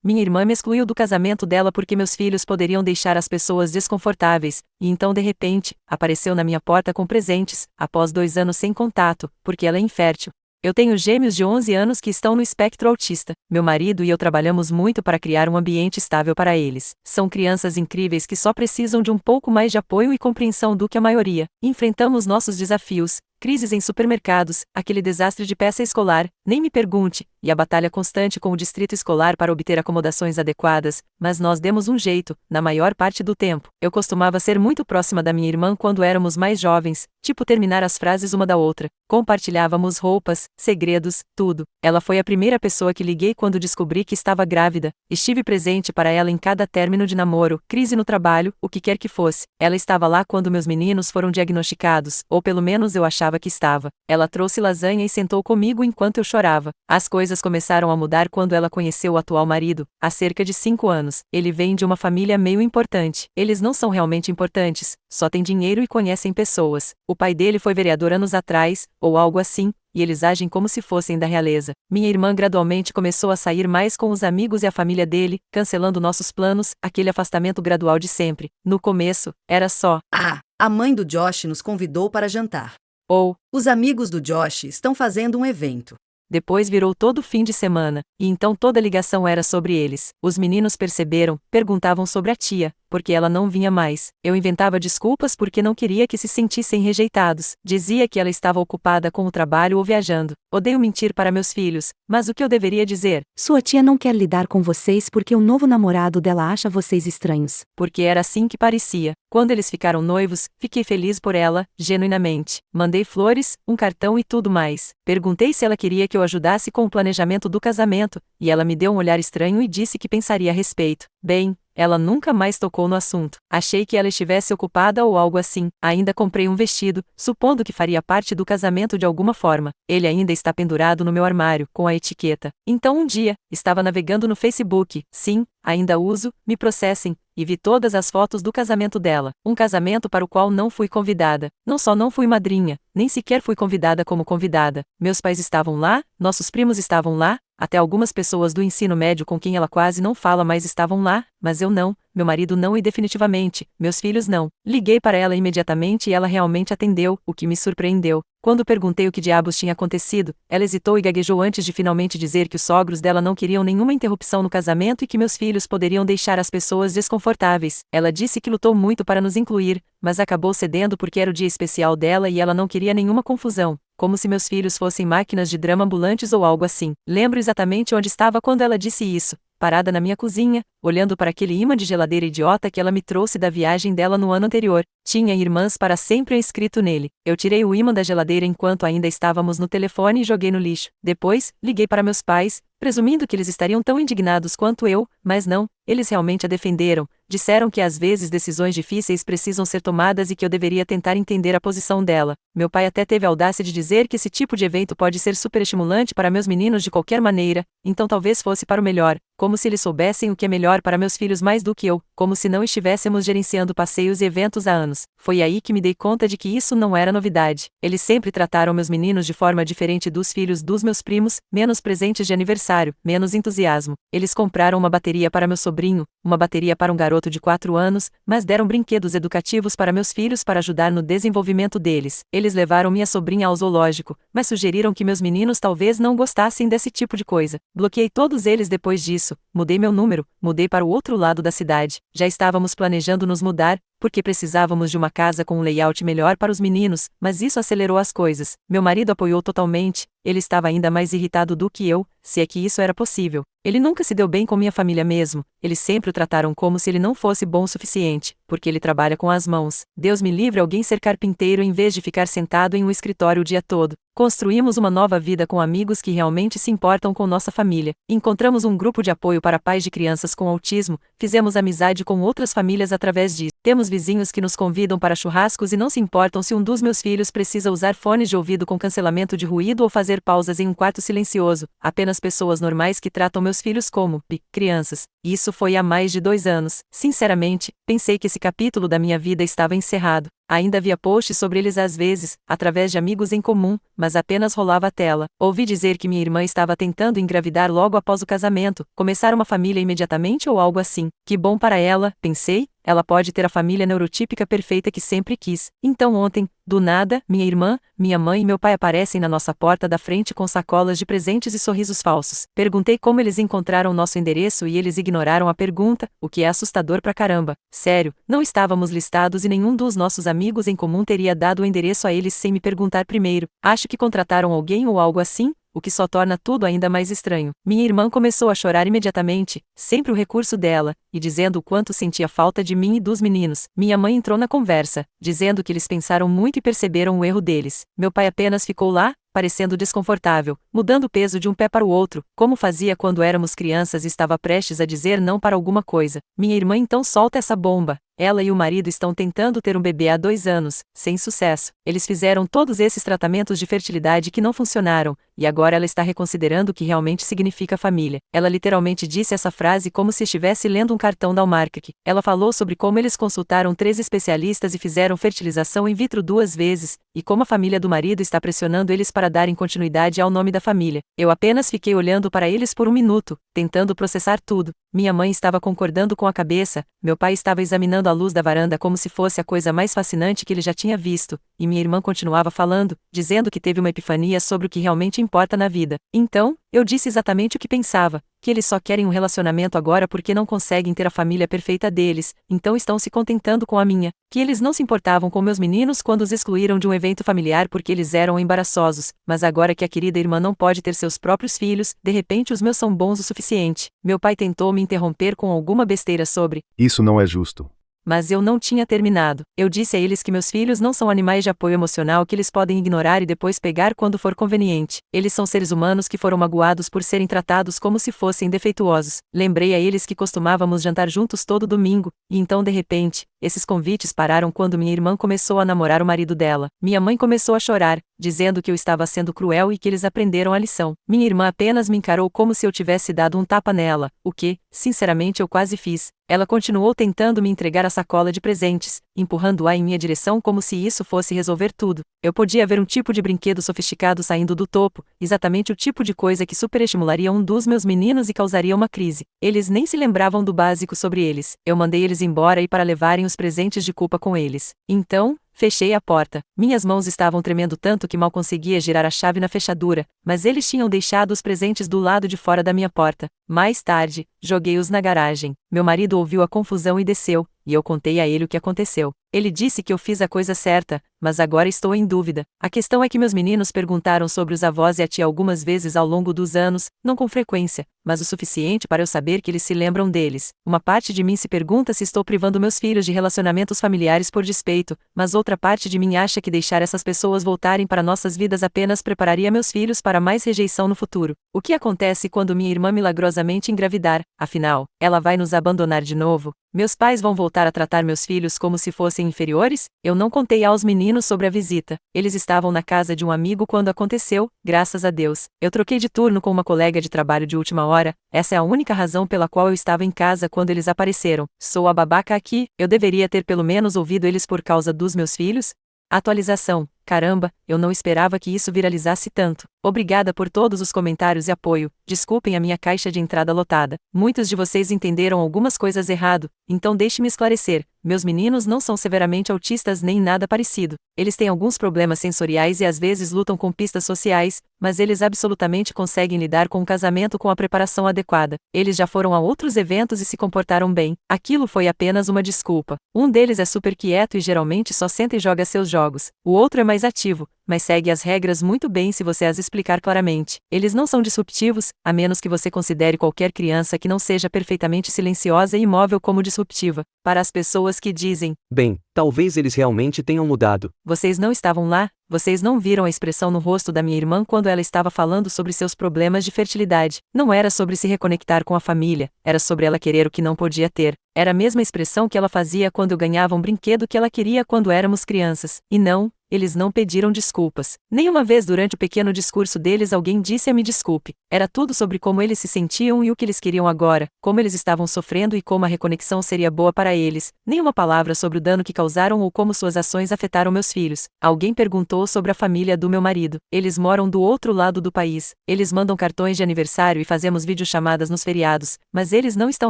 Minha irmã me excluiu do casamento dela porque meus filhos poderiam deixar as pessoas desconfortáveis, e então de repente, apareceu na minha porta com presentes, após 2 anos sem contato, porque ela é infértil. Eu tenho gêmeos de 11 anos que estão no espectro autista. Meu marido e eu trabalhamos muito para criar um ambiente estável para eles. São crianças incríveis que só precisam de um pouco mais de apoio e compreensão do que a maioria. Enfrentamos nossos desafios, crises em supermercados, aquele desastre de peça escolar, nem me pergunte, e a batalha constante com o distrito escolar para obter acomodações adequadas, mas nós demos um jeito, na maior parte do tempo. Eu costumava ser muito próxima da minha irmã quando éramos mais jovens, tipo terminar as frases uma da outra. Compartilhávamos roupas, segredos, tudo. Ela foi a primeira pessoa que liguei quando descobri que estava grávida. Estive presente para ela em cada término de namoro, crise no trabalho, o que quer que fosse. Ela estava lá quando meus meninos foram diagnosticados, ou pelo menos eu achava que estava. Ela trouxe lasanha e sentou comigo enquanto eu chorava. As coisas começaram a mudar quando ela conheceu o atual marido, há cerca de 5 anos. Ele vem de uma família meio importante. Eles não são realmente importantes, só têm dinheiro e conhecem pessoas. O pai dele foi vereador anos atrás, ou algo assim, e eles agem como se fossem da realeza. Minha irmã gradualmente começou a sair mais com os amigos e a família dele, cancelando nossos planos, aquele afastamento gradual de sempre. No começo, era só: "Ah, a mãe do Josh nos convidou para jantar." ou "Os amigos do Josh estão fazendo um evento." depois virou todo fim de semana, e então toda ligação era sobre eles. Os meninos perceberam, perguntavam sobre a tia, porque ela não vinha mais. Eu inventava desculpas porque não queria que se sentissem rejeitados. Dizia que ela estava ocupada com o trabalho ou viajando. Odeio mentir para meus filhos, mas o que eu deveria dizer? Sua tia não quer lidar com vocês porque o novo namorado dela acha vocês estranhos. Porque era assim que parecia. Quando eles ficaram noivos, fiquei feliz por ela, genuinamente. Mandei flores, um cartão e tudo mais. Perguntei se ela queria que eu ajudasse com o planejamento do casamento, e ela me deu um olhar estranho e disse que pensaria a respeito. Bem, ela nunca mais tocou no assunto. Achei que ela estivesse ocupada ou algo assim. Ainda comprei um vestido, supondo que faria parte do casamento de alguma forma. Ele ainda está pendurado no meu armário, com a etiqueta. Então um dia, estava navegando no Facebook, sim, ainda uso, me processem, e vi todas as fotos do casamento dela. Um casamento para o qual não fui convidada. Não só não fui madrinha, nem sequer fui convidada como convidada. Meus pais estavam lá, nossos primos estavam lá, até algumas pessoas do ensino médio com quem ela quase não fala mais estavam lá, mas eu não, meu marido não e definitivamente, meus filhos não. Liguei para ela imediatamente e ela realmente atendeu, o que me surpreendeu. Quando perguntei o que diabos tinha acontecido, ela hesitou e gaguejou antes de finalmente dizer que os sogros dela não queriam nenhuma interrupção no casamento e que meus filhos poderiam deixar as pessoas desconfortáveis. Ela disse que lutou muito para nos incluir, mas acabou cedendo porque era o dia especial dela e ela não queria nenhuma confusão, como se meus filhos fossem máquinas de drama ambulantes ou algo assim. Lembro exatamente onde estava quando ela disse isso, parada na minha cozinha, olhando para aquele imã de geladeira idiota que ela me trouxe da viagem dela no ano anterior. Tinha irmãs para sempre escrito nele. Eu tirei o imã da geladeira enquanto ainda estávamos no telefone e joguei no lixo. Depois, liguei para meus pais, presumindo que eles estariam tão indignados quanto eu, mas não, eles realmente a defenderam. Disseram que às vezes decisões difíceis precisam ser tomadas e que eu deveria tentar entender a posição dela. Meu pai até teve a audácia de dizer que esse tipo de evento pode ser superestimulante para meus meninos de qualquer maneira, então talvez fosse para o melhor, como se eles soubessem o que é melhor para meus filhos mais do que eu, como se não estivéssemos gerenciando passeios e eventos há anos. Foi aí que me dei conta de que isso não era novidade. Eles sempre trataram meus meninos de forma diferente dos filhos dos meus primos, menos presentes de aniversário, menos entusiasmo. Eles compraram uma bateria para meu sobrinho, uma bateria para um garoto de 4 anos, mas deram brinquedos educativos para meus filhos para ajudar no desenvolvimento deles. Eles levaram minha sobrinha ao zoológico, mas sugeriram que meus meninos talvez não gostassem desse tipo de coisa. Bloqueei todos eles depois disso, mudei meu número, mudei para o outro lado da cidade. Já estávamos planejando nos mudar, porque precisávamos de uma casa com um layout melhor para os meninos, mas isso acelerou as coisas. Meu marido apoiou totalmente, ele estava ainda mais irritado do que eu, se é que isso era possível. Ele nunca se deu bem com minha família mesmo, eles sempre o trataram como se ele não fosse bom o suficiente, porque ele trabalha com as mãos. Deus me livre alguém ser carpinteiro em vez de ficar sentado em um escritório o dia todo. Construímos uma nova vida com amigos que realmente se importam com nossa família. Encontramos um grupo de apoio para pais de crianças com autismo, fizemos amizade com outras famílias através disso. Temos vizinhos que nos convidam para churrascos e não se importam se um dos meus filhos precisa usar fones de ouvido com cancelamento de ruído ou fazer pausas em um quarto silencioso. Apenas pessoas normais que tratam meus filhos como crianças. Isso foi há mais de 2 anos. Sinceramente, pensei que esse capítulo da minha vida estava encerrado. Ainda havia posts sobre eles às vezes, através de amigos em comum, mas apenas rolava a tela. Ouvi dizer que minha irmã estava tentando engravidar logo após o casamento, começar uma família imediatamente ou algo assim. Que bom para ela, pensei. Ela pode ter a família neurotípica perfeita que sempre quis. Então ontem, do nada, minha irmã, minha mãe e meu pai aparecem na nossa porta da frente com sacolas de presentes e sorrisos falsos. Perguntei como eles encontraram nosso endereço e eles ignoraram a pergunta, o que é assustador pra caramba. Sério, não estávamos listados e nenhum dos nossos amigos em comum teria dado o endereço a eles sem me perguntar primeiro. Acho que contrataram alguém ou algo assim, o que só torna tudo ainda mais estranho. Minha irmã começou a chorar imediatamente, sempre o recurso dela, e dizendo o quanto sentia falta de mim e dos meninos. Minha mãe entrou na conversa, dizendo que eles pensaram muito e perceberam o erro deles. Meu pai apenas ficou lá, parecendo desconfortável, mudando o peso de um pé para o outro, como fazia quando éramos crianças e estava prestes a dizer não para alguma coisa. Minha irmã então solta essa bomba. Ela e o marido estão tentando ter um bebê há 2 anos, sem sucesso. Eles fizeram todos esses tratamentos de fertilidade que não funcionaram, e agora ela está reconsiderando o que realmente significa família. Ela literalmente disse essa frase como se estivesse lendo um cartão da Hallmark. Ela falou sobre como eles consultaram 3 especialistas e fizeram fertilização in vitro 2 vezes, e como a família do marido está pressionando eles para darem continuidade ao nome da família. Eu apenas fiquei olhando para eles por um minuto, tentando processar tudo. Minha mãe estava concordando com a cabeça, meu pai estava examinando a luz da varanda como se fosse a coisa mais fascinante que ele já tinha visto, e minha irmã continuava falando, dizendo que teve uma epifania sobre o que realmente importa na vida. Então, eu disse exatamente o que pensava, que eles só querem um relacionamento agora porque não conseguem ter a família perfeita deles, então estão se contentando com a minha, que eles não se importavam com meus meninos quando os excluíram de um evento familiar porque eles eram embaraçosos, mas agora que a querida irmã não pode ter seus próprios filhos, de repente os meus são bons o suficiente. Meu pai tentou me interromper com alguma besteira sobre Isso não é justo. Mas eu não tinha terminado. Eu disse a eles que meus filhos não são animais de apoio emocional que eles podem ignorar e depois pegar quando for conveniente. Eles são seres humanos que foram magoados por serem tratados como se fossem defeituosos. Lembrei a eles que costumávamos jantar juntos todo domingo, e então de repente, esses convites pararam quando minha irmã começou a namorar o marido dela. Minha mãe começou a chorar, dizendo que eu estava sendo cruel e que eles aprenderam a lição. Minha irmã apenas me encarou como se eu tivesse dado um tapa nela, o que, sinceramente, eu quase fiz. Ela continuou tentando me entregar a sacola de presentes, empurrando-a em minha direção como se isso fosse resolver tudo. Eu podia ver um tipo de brinquedo sofisticado saindo do topo, exatamente o tipo de coisa que superestimularia um dos meus meninos e causaria uma crise. Eles nem se lembravam do básico sobre eles. Eu mandei eles embora e para levarem os presentes de culpa com eles. Então, fechei a porta. Minhas mãos estavam tremendo tanto que mal conseguia girar a chave na fechadura, mas eles tinham deixado os presentes do lado de fora da minha porta. Mais tarde, joguei-os na garagem. Meu marido ouviu a confusão e desceu, e eu contei a ele o que aconteceu. Ele disse que eu fiz a coisa certa, mas agora estou em dúvida. A questão é que meus meninos perguntaram sobre os avós e a tia algumas vezes ao longo dos anos, não com frequência, mas o suficiente para eu saber que eles se lembram deles. Uma parte de mim se pergunta se estou privando meus filhos de relacionamentos familiares por despeito, mas outra parte de mim acha que deixar essas pessoas voltarem para nossas vidas apenas prepararia meus filhos para mais rejeição no futuro. O que acontece quando minha irmã milagrosamente engravidar? Afinal, ela vai nos abandonar de novo? Meus pais vão voltar a tratar meus filhos como se fossem inferiores? Eu não contei aos meninos sobre a visita. Eles estavam na casa de um amigo quando aconteceu, graças a Deus. Eu troquei de turno com uma colega de trabalho de última hora. Essa é a única razão pela qual eu estava em casa quando eles apareceram. Sou a babaca aqui, eu deveria ter pelo menos ouvido eles por causa dos meus filhos? Atualização. Caramba, eu não esperava que isso viralizasse tanto. Obrigada por todos os comentários e apoio. Desculpem a minha caixa de entrada lotada. Muitos de vocês entenderam algumas coisas errado, então deixe-me esclarecer. Meus meninos não são severamente autistas nem nada parecido. Eles têm alguns problemas sensoriais e às vezes lutam com pistas sociais, mas eles absolutamente conseguem lidar com o casamento com a preparação adequada. Eles já foram a outros eventos e se comportaram bem. Aquilo foi apenas uma desculpa. Um deles é super quieto e geralmente só senta e joga seus jogos. O outro é mais ativo, mas segue as regras muito bem se você as explicar claramente. Eles não são disruptivos, a menos que você considere qualquer criança que não seja perfeitamente silenciosa e imóvel como disruptiva. Para as pessoas que dizem, bem, talvez eles realmente tenham mudado. Vocês não estavam lá? Vocês não viram a expressão no rosto da minha irmã quando ela estava falando sobre seus problemas de fertilidade? Não era sobre se reconectar com a família, era sobre ela querer o que não podia ter. Era a mesma expressão que ela fazia quando eu ganhava um brinquedo que ela queria quando éramos crianças. E não, eles não pediram desculpas. Nenhuma vez durante o pequeno discurso deles alguém disse a me desculpe. Era tudo sobre como eles se sentiam e o que eles queriam agora, como eles estavam sofrendo e como a reconexão seria boa para eles. Nenhuma palavra sobre o dano que causaram ou como suas ações afetaram meus filhos. Alguém perguntou sobre a família do meu marido. Eles moram do outro lado do país. Eles mandam cartões de aniversário e fazemos videochamadas nos feriados, mas eles não estão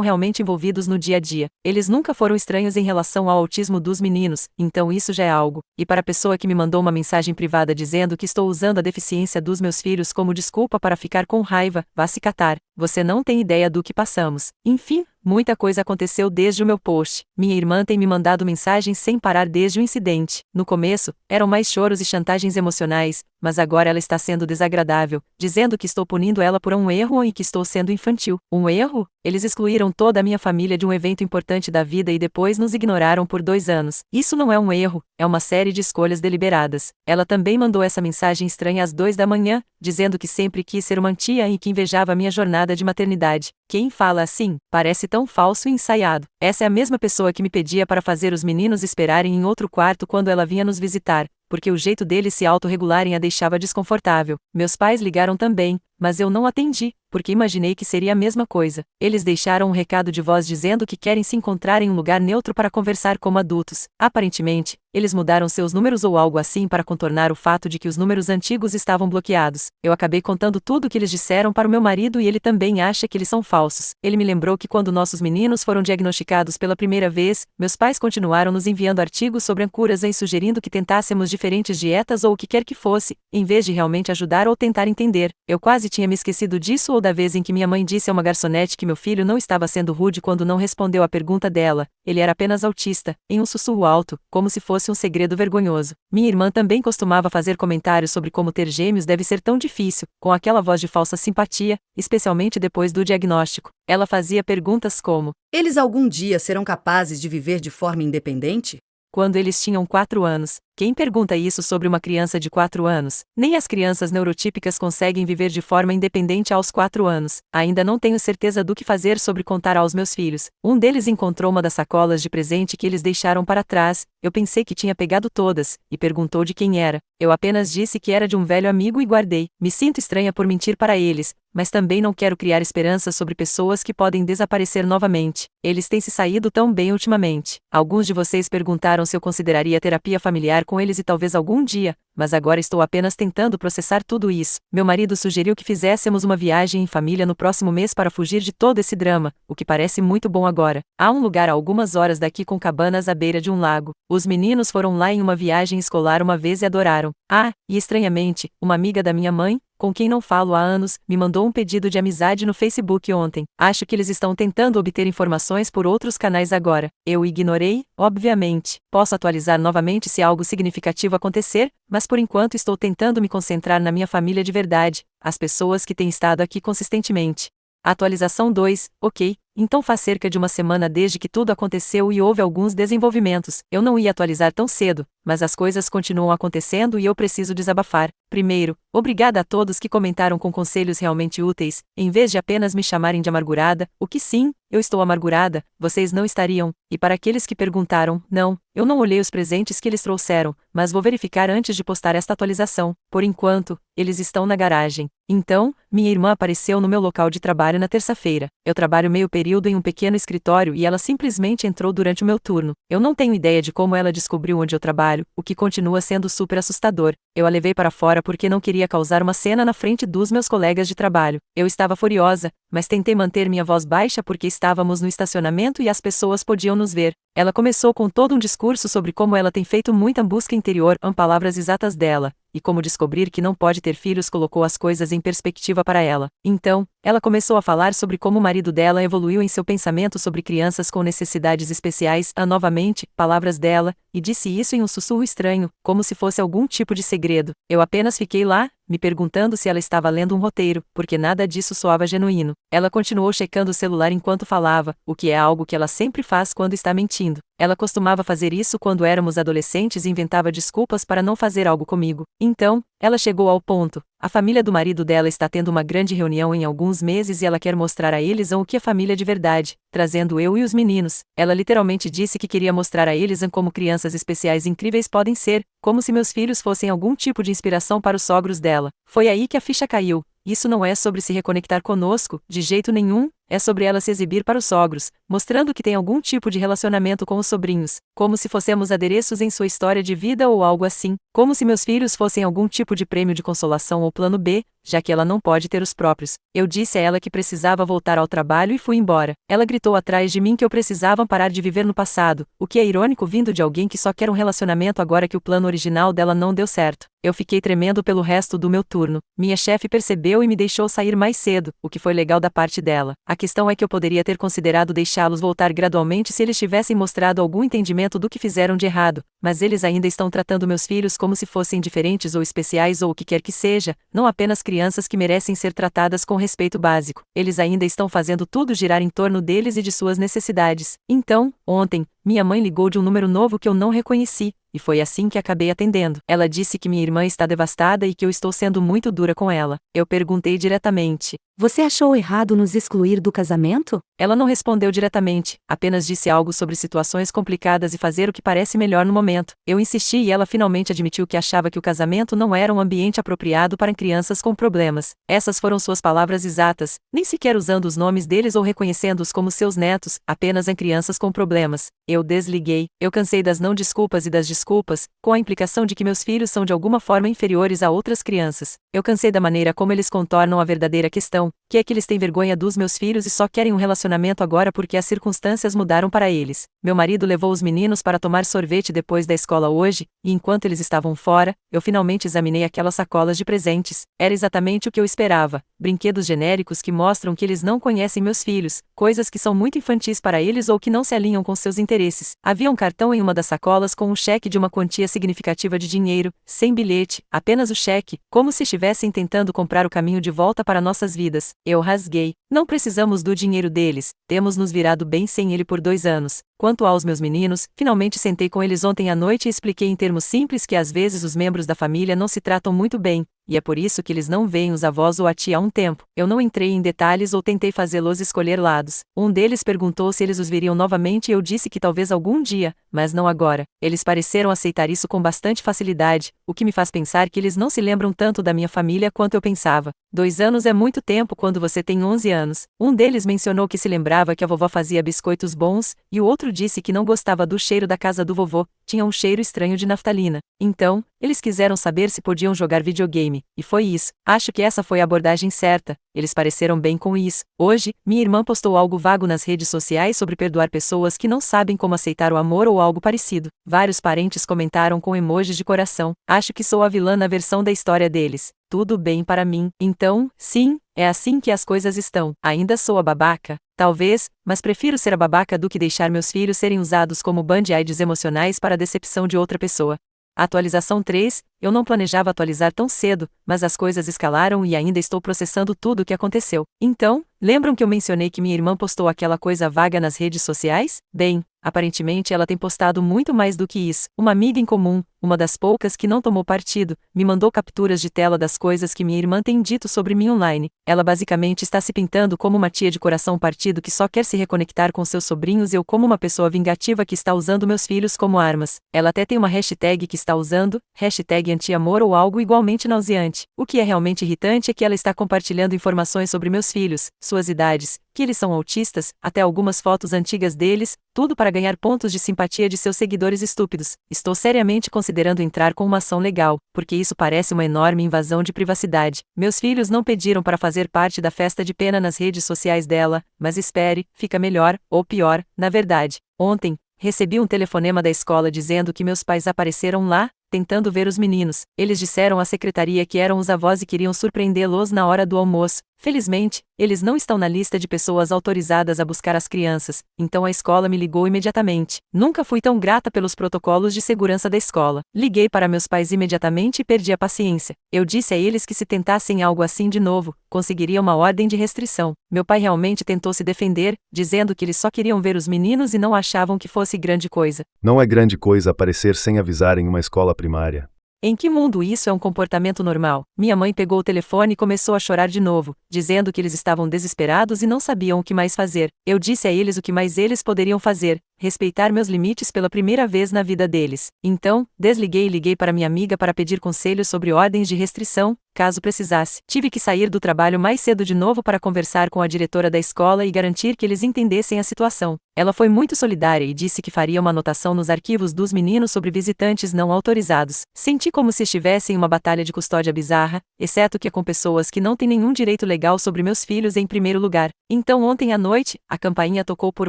realmente envolvidos no dia a dia. Eles nunca foram estranhos em relação ao autismo dos meninos, então isso já é algo. E para a pessoa que me mandou uma mensagem privada dizendo que estou usando a deficiência dos meus filhos como desculpa para ficar com raiva, vá se catar. Você não tem ideia do que passamos. Enfim, muita coisa aconteceu desde o meu post. Minha irmã tem me mandado mensagens sem parar desde o incidente. No começo, eram mais choros e chantagens emocionais, mas agora ela está sendo desagradável, dizendo que estou punindo ela por um erro e que estou sendo infantil. Um erro? Eles excluíram toda a minha família de um evento importante da vida e depois nos ignoraram por 2 anos. Isso não é um erro, é uma série de escolhas deliberadas. Ela também mandou essa mensagem estranha às 2 da manhã, dizendo que sempre quis ser uma tia e que invejava minha jornada de maternidade. Quem fala assim, parece tão falso e ensaiado. Essa é a mesma pessoa que me pedia para fazer os meninos esperarem em outro quarto quando ela vinha nos visitar, porque o jeito deles se autorregularem a deixava desconfortável. Meus pais ligaram também, mas eu não atendi, porque imaginei que seria a mesma coisa. Eles deixaram um recado de voz dizendo que querem se encontrar em um lugar neutro para conversar como adultos. Aparentemente, eles mudaram seus números ou algo assim para contornar o fato de que os números antigos estavam bloqueados. Eu acabei contando tudo o que eles disseram para o meu marido e ele também acha que eles são falsos. Ele me lembrou que quando nossos meninos foram diagnosticados pela primeira vez, meus pais continuaram nos enviando artigos sobre ancuras e sugerindo que tentássemos diferentes dietas ou o que quer que fosse, em vez de realmente ajudar ou tentar entender. Eu quase tinha me esquecido disso ou da vez em que minha mãe disse a uma garçonete que meu filho não estava sendo rude quando não respondeu à pergunta dela. Ele era apenas autista, em um sussurro alto, como se fosse um segredo vergonhoso. Minha irmã também costumava fazer comentários sobre como ter gêmeos deve ser tão difícil, com aquela voz de falsa simpatia, especialmente depois do diagnóstico. Ela fazia perguntas como: eles algum dia serão capazes de viver de forma independente? Quando eles tinham 4 anos. Quem pergunta isso sobre uma criança de 4 anos? Nem as crianças neurotípicas conseguem viver de forma independente aos 4 anos. Ainda não tenho certeza do que fazer sobre contar aos meus filhos. Um deles encontrou uma das sacolas de presente que eles deixaram para trás. Eu pensei que tinha pegado todas, e perguntou de quem era. Eu apenas disse que era de um velho amigo e guardei. Me sinto estranha por mentir para eles, mas também não quero criar esperanças sobre pessoas que podem desaparecer novamente. Eles têm se saído tão bem ultimamente. Alguns de vocês perguntaram se eu consideraria terapia familiar com eles e talvez algum dia, mas agora estou apenas tentando processar tudo isso. Meu marido sugeriu que fizéssemos uma viagem em família no próximo mês para fugir de todo esse drama, o que parece muito bom agora. Há um lugar a algumas horas daqui com cabanas à beira de um lago. Os meninos foram lá em uma viagem escolar uma vez e adoraram. Ah, e estranhamente, uma amiga da minha mãe, com quem não falo há anos, me mandou um pedido de amizade no Facebook ontem. Acho que eles estão tentando obter informações por outros canais agora. Eu ignorei, obviamente. Posso atualizar novamente se algo significativo acontecer, mas por enquanto estou tentando me concentrar na minha família de verdade, as pessoas que têm estado aqui consistentemente. Atualização 2, ok. Então faz cerca de uma semana desde que tudo aconteceu e houve alguns desenvolvimentos. Eu não ia atualizar tão cedo, mas as coisas continuam acontecendo e eu preciso desabafar. Primeiro, obrigada a todos que comentaram com conselhos realmente úteis, em vez de apenas me chamarem de amargurada, o que sim, eu estou amargurada, vocês não estariam. E para aqueles que perguntaram, não, eu não olhei os presentes que eles trouxeram, mas vou verificar antes de postar esta atualização. Por enquanto, eles estão na garagem. Então, minha irmã apareceu no meu local de trabalho na terça-feira. Eu trabalho meio período em um pequeno escritório e ela simplesmente entrou durante o meu turno. Eu não tenho ideia de como ela descobriu onde eu trabalho, o que continua sendo super assustador. Eu a levei para fora porque não queria causar uma cena na frente dos meus colegas de trabalho. Eu estava furiosa, mas tentei manter minha voz baixa porque estávamos no estacionamento e as pessoas podiam nos ver. Ela começou com todo um discurso sobre como ela tem feito muita busca interior, palavras exatas dela, e como descobrir que não pode ter filhos colocou as coisas em perspectiva para ela. Então, ela começou a falar sobre como o marido dela evoluiu em seu pensamento sobre crianças com necessidades especiais, novamente, palavras dela, e disse isso em um sussurro estranho, como se fosse algum tipo de segredo. Eu apenas fiquei lá, me perguntando se ela estava lendo um roteiro, porque nada disso soava genuíno. Ela continuou checando o celular enquanto falava, o que é algo que ela sempre faz quando está mentindo. Ela costumava fazer isso quando éramos adolescentes e inventava desculpas para não fazer algo comigo. Então, ela chegou ao ponto. A família do marido dela está tendo uma grande reunião em alguns meses e ela quer mostrar a eles o que é família de verdade, trazendo eu e os meninos. Ela literalmente disse que queria mostrar a eles como crianças especiais incríveis podem ser, como se meus filhos fossem algum tipo de inspiração para os sogros dela. Foi aí que a ficha caiu. Isso não é sobre se reconectar conosco, de jeito nenhum. É sobre ela se exibir para os sogros, mostrando que tem algum tipo de relacionamento com os sobrinhos, como se fossemos adereços em sua história de vida ou algo assim, como se meus filhos fossem algum tipo de prêmio de consolação ou plano B, já que ela não pode ter os próprios. Eu disse a ela que precisava voltar ao trabalho e fui embora. Ela gritou atrás de mim que eu precisava parar de viver no passado, o que é irônico vindo de alguém que só quer um relacionamento agora que o plano original dela não deu certo. Eu fiquei tremendo pelo resto do meu turno. Minha chefe percebeu e me deixou sair mais cedo, o que foi legal da parte dela. A questão é que eu poderia ter considerado deixá-los voltar gradualmente se eles tivessem mostrado algum entendimento do que fizeram de errado, mas eles ainda estão tratando meus filhos como se fossem diferentes ou especiais ou o que quer que seja, não apenas crianças que merecem ser tratadas com respeito básico. Eles ainda estão fazendo tudo girar em torno deles e de suas necessidades. Então, ontem, minha mãe ligou de um número novo que eu não reconheci, e foi assim que acabei atendendo. Ela disse que minha irmã está devastada e que eu estou sendo muito dura com ela. Eu perguntei diretamente: Você achou errado nos excluir do casamento? Ela não respondeu diretamente, apenas disse algo sobre situações complicadas e fazer o que parece melhor no momento. Eu insisti e ela finalmente admitiu que achava que o casamento não era um ambiente apropriado para crianças com problemas. Essas foram suas palavras exatas, nem sequer usando os nomes deles ou reconhecendo-os como seus netos, apenas em crianças com problemas. Eu desliguei. Eu cansei das não desculpas e das desculpas, com a implicação de que meus filhos são de alguma forma inferiores a outras crianças. Eu cansei da maneira como eles contornam a verdadeira questão, que é que eles têm vergonha dos meus filhos e só querem um relacionamento agora porque as circunstâncias mudaram para eles. Meu marido levou os meninos para tomar sorvete depois da escola hoje, e enquanto eles estavam fora, eu finalmente examinei aquelas sacolas de presentes. Era exatamente o que eu esperava. Brinquedos genéricos que mostram que eles não conhecem meus filhos, coisas que são muito infantis para eles ou que não se alinham com seus interesses. Havia um cartão em uma das sacolas com um cheque de uma quantia significativa de dinheiro, sem bilhete, apenas o cheque, como se estivessem tentando comprar o caminho de volta para nossas vidas. Eu rasguei. Não precisamos do dinheiro deles, temos nos virado bem sem ele por 2 anos. Quanto aos meus meninos, finalmente sentei com eles ontem à noite e expliquei em termos simples que às vezes os membros da família não se tratam muito bem, e é por isso que eles não veem os avós ou a tia há um tempo. Eu não entrei em detalhes ou tentei fazê-los escolher lados. Um deles perguntou se eles os viriam novamente e eu disse que talvez algum dia, mas não agora. Eles pareceram aceitar isso com bastante facilidade, o que me faz pensar que eles não se lembram tanto da minha família quanto eu pensava. 2 anos é muito tempo quando você tem 11 anos. Um deles mencionou que se lembrava que a vovó fazia biscoitos bons, e o outro disse que não gostava do cheiro da casa do vovô, tinha um cheiro estranho de naftalina. Então, eles quiseram saber se podiam jogar videogame, e foi isso. Acho que essa foi a abordagem certa. Eles pareceram bem com isso. Hoje, minha irmã postou algo vago nas redes sociais sobre perdoar pessoas que não sabem como aceitar o amor ou algo parecido. Vários parentes comentaram com emojis de coração. Acho que sou a vilã na versão da história deles. Tudo bem para mim. Então, sim, é assim que as coisas estão. Ainda sou a babaca? Talvez, mas prefiro ser a babaca do que deixar meus filhos serem usados como band-aids emocionais para a decepção de outra pessoa. Atualização 3, eu não planejava atualizar tão cedo, mas as coisas escalaram e ainda estou processando tudo o que aconteceu. Então, lembram que eu mencionei que minha irmã postou aquela coisa vaga nas redes sociais? Bem, aparentemente ela tem postado muito mais do que isso. Uma amiga em comum, uma das poucas que não tomou partido, me mandou capturas de tela das coisas que minha irmã tem dito sobre mim online. Ela basicamente está se pintando como uma tia de coração partido que só quer se reconectar com seus sobrinhos e eu como uma pessoa vingativa que está usando meus filhos como armas. Ela até tem uma hashtag que está usando, hashtag anti-amor ou algo igualmente nauseante. O que é realmente irritante é que ela está compartilhando informações sobre meus filhos, suas idades, que eles são autistas, até algumas fotos antigas deles, tudo para ganhar pontos de simpatia de seus seguidores estúpidos. Estou seriamente considerando entrar com uma ação legal, porque isso parece uma enorme invasão de privacidade. Meus filhos não pediram para fazer parte da festa de pena nas redes sociais dela, mas espere, fica melhor, ou pior, na verdade. Ontem, recebi um telefonema da escola dizendo que meus pais apareceram lá, tentando ver os meninos. Eles disseram à secretaria que eram os avós e queriam surpreendê-los na hora do almoço. Felizmente, eles não estão na lista de pessoas autorizadas a buscar as crianças, então a escola me ligou imediatamente. Nunca fui tão grata pelos protocolos de segurança da escola. Liguei para meus pais imediatamente e perdi a paciência. Eu disse a eles que se tentassem algo assim de novo, conseguiria uma ordem de restrição. Meu pai realmente tentou se defender, dizendo que eles só queriam ver os meninos e não achavam que fosse grande coisa. Não é grande coisa aparecer sem avisar em uma escola primária. Em que mundo isso é um comportamento normal? Minha mãe pegou o telefone e começou a chorar de novo, dizendo que eles estavam desesperados e não sabiam o que mais fazer. Eu disse a eles o que mais eles poderiam fazer: respeitar meus limites pela primeira vez na vida deles. Então, desliguei e liguei para minha amiga para pedir conselhos sobre ordens de restrição, caso precisasse. Tive que sair do trabalho mais cedo de novo para conversar com a diretora da escola e garantir que eles entendessem a situação. Ela foi muito solidária e disse que faria uma anotação nos arquivos dos meninos sobre visitantes não autorizados. Senti como se estivesse em uma batalha de custódia bizarra, exceto que é com pessoas que não têm nenhum direito legal sobre meus filhos em primeiro lugar. Então ontem à noite, a campainha tocou por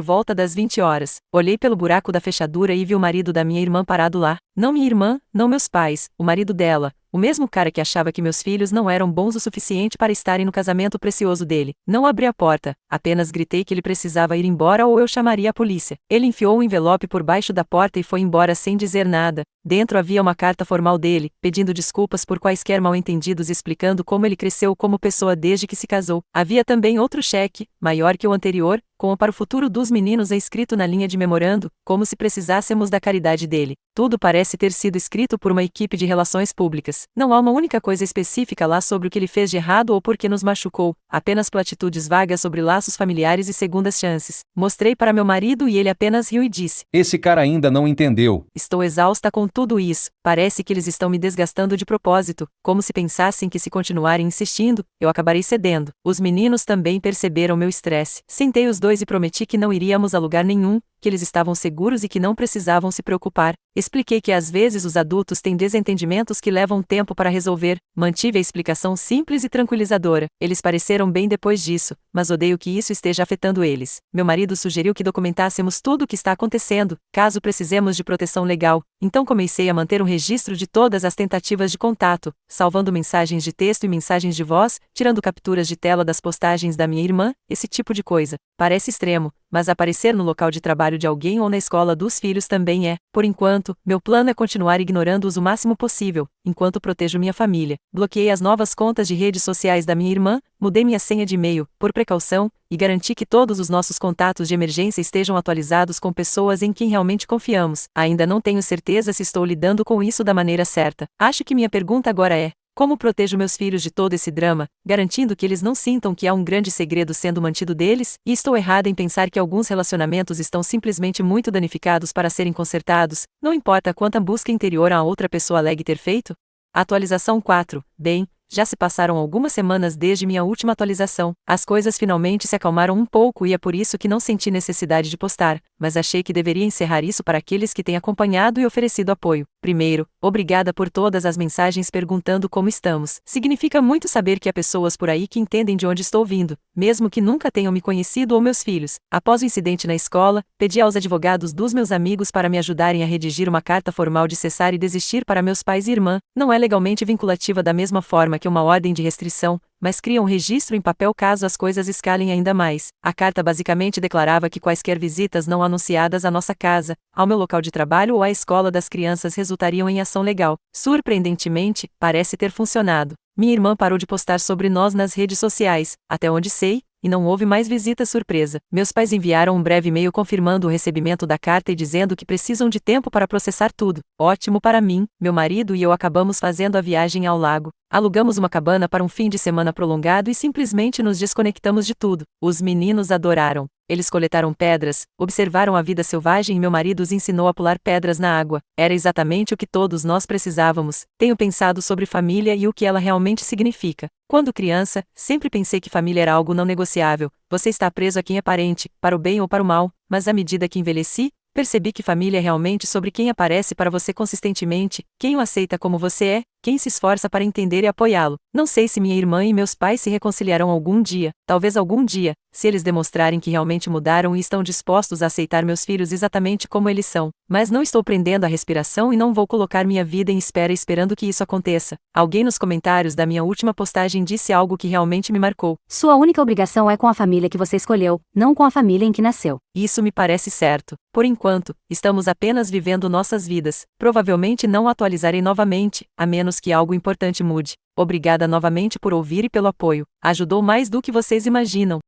volta das 20 horas. Olhei pelo buraco da fechadura e vi o marido da minha irmã parado lá. Não minha irmã, não meus pais, o marido dela. O mesmo cara que achava que meus filhos não eram bons o suficiente para estarem no casamento precioso dele. Não abri a porta, apenas gritei que ele precisava ir embora ou eu chamaria a polícia. Ele enfiou um envelope por baixo da porta e foi embora sem dizer nada. Dentro havia uma carta formal dele, pedindo desculpas por quaisquer mal-entendidos e explicando como ele cresceu como pessoa desde que se casou. Havia também outro cheque, maior que o anterior, com o para o futuro dos meninos escrito na linha de memorando, como se precisássemos da caridade dele. Tudo parece ter sido escrito por uma equipe de relações públicas. Não há uma única coisa específica lá sobre o que ele fez de errado ou por que nos machucou, apenas platitudes vagas sobre laços familiares e segundas chances. Mostrei para meu marido e ele apenas riu e disse: "Esse cara ainda não entendeu." Estou exausta com tudo isso. Parece que eles estão me desgastando de propósito, como se pensassem que se continuarem insistindo, eu acabarei cedendo. Os meninos também perceberam meu estresse. Sentei os dois e prometi que não iríamos a lugar nenhum, que eles estavam seguros e que não precisavam se preocupar. Expliquei que às vezes os adultos têm desentendimentos que levam tempo para resolver. Mantive a explicação simples e tranquilizadora. Eles pareceram bem depois disso, mas odeio que isso esteja afetando eles. Meu marido sugeriu que documentássemos tudo o que está acontecendo, caso precisemos de proteção legal. Então comecei a manter um registro de todas as tentativas de contato, salvando mensagens de texto e mensagens de voz, tirando capturas de tela das postagens da minha irmã, esse tipo de coisa. Parece extremo, mas aparecer no local de trabalho de alguém ou na escola dos filhos também é. Por enquanto, meu plano é continuar ignorando-os o máximo possível, enquanto protejo minha família. Bloqueei as novas contas de redes sociais da minha irmã, mudei minha senha de e-mail, por precaução, e garanti que todos os nossos contatos de emergência estejam atualizados com pessoas em quem realmente confiamos. Ainda não tenho certeza se estou lidando com isso da maneira certa. Acho que minha pergunta agora é: como protejo meus filhos de todo esse drama, garantindo que eles não sintam que há um grande segredo sendo mantido deles? E estou errada em pensar que alguns relacionamentos estão simplesmente muito danificados para serem consertados, não importa quanta busca interior a outra pessoa alegue ter feito? Atualização 4. Bem, já se passaram algumas semanas desde minha última atualização. As coisas finalmente se acalmaram um pouco e é por isso que não senti necessidade de postar, mas achei que deveria encerrar isso para aqueles que têm acompanhado e oferecido apoio. Primeiro, obrigada por todas as mensagens perguntando como estamos. Significa muito saber que há pessoas por aí que entendem de onde estou vindo, mesmo que nunca tenham me conhecido ou meus filhos. Após o incidente na escola, pedi aos advogados dos meus amigos para me ajudarem a redigir uma carta formal de cessar e desistir para meus pais e irmã. Não é legalmente vinculativa da mesma forma que uma ordem de restrição, mas cria um registro em papel caso as coisas escalem ainda mais. A carta basicamente declarava que quaisquer visitas não anunciadas à nossa casa, ao meu local de trabalho ou à escola das crianças resultariam em ação legal. Surpreendentemente, parece ter funcionado. Minha irmã parou de postar sobre nós nas redes sociais, até onde sei, e não houve mais visita surpresa. Meus pais enviaram um breve e-mail confirmando o recebimento da carta e dizendo que precisam de tempo para processar tudo. Ótimo para mim, meu marido e eu acabamos fazendo a viagem ao lago. Alugamos uma cabana para um fim de semana prolongado e simplesmente nos desconectamos de tudo. Os meninos adoraram. Eles coletaram pedras, observaram a vida selvagem e meu marido os ensinou a pular pedras na água. Era exatamente o que todos nós precisávamos. Tenho pensado sobre família e o que ela realmente significa. Quando criança, sempre pensei que família era algo não negociável. Você está preso a quem é parente, para o bem ou para o mal, mas à medida que envelheci, percebi que família é realmente sobre quem aparece para você consistentemente, quem o aceita como você é, quem se esforça para entender e apoiá-lo. Não sei se minha irmã e meus pais se reconciliarão algum dia, talvez algum dia, se eles demonstrarem que realmente mudaram e estão dispostos a aceitar meus filhos exatamente como eles são. Mas não estou prendendo a respiração e não vou colocar minha vida em espera esperando que isso aconteça. Alguém nos comentários da minha última postagem disse algo que realmente me marcou. Sua única obrigação é com a família que você escolheu, não com a família em que nasceu. Isso me parece certo. Por enquanto, estamos apenas vivendo nossas vidas. Provavelmente não atualizarei novamente, a menos que algo importante mude. Obrigada novamente por ouvir e pelo apoio. Ajudou mais do que vocês imaginam.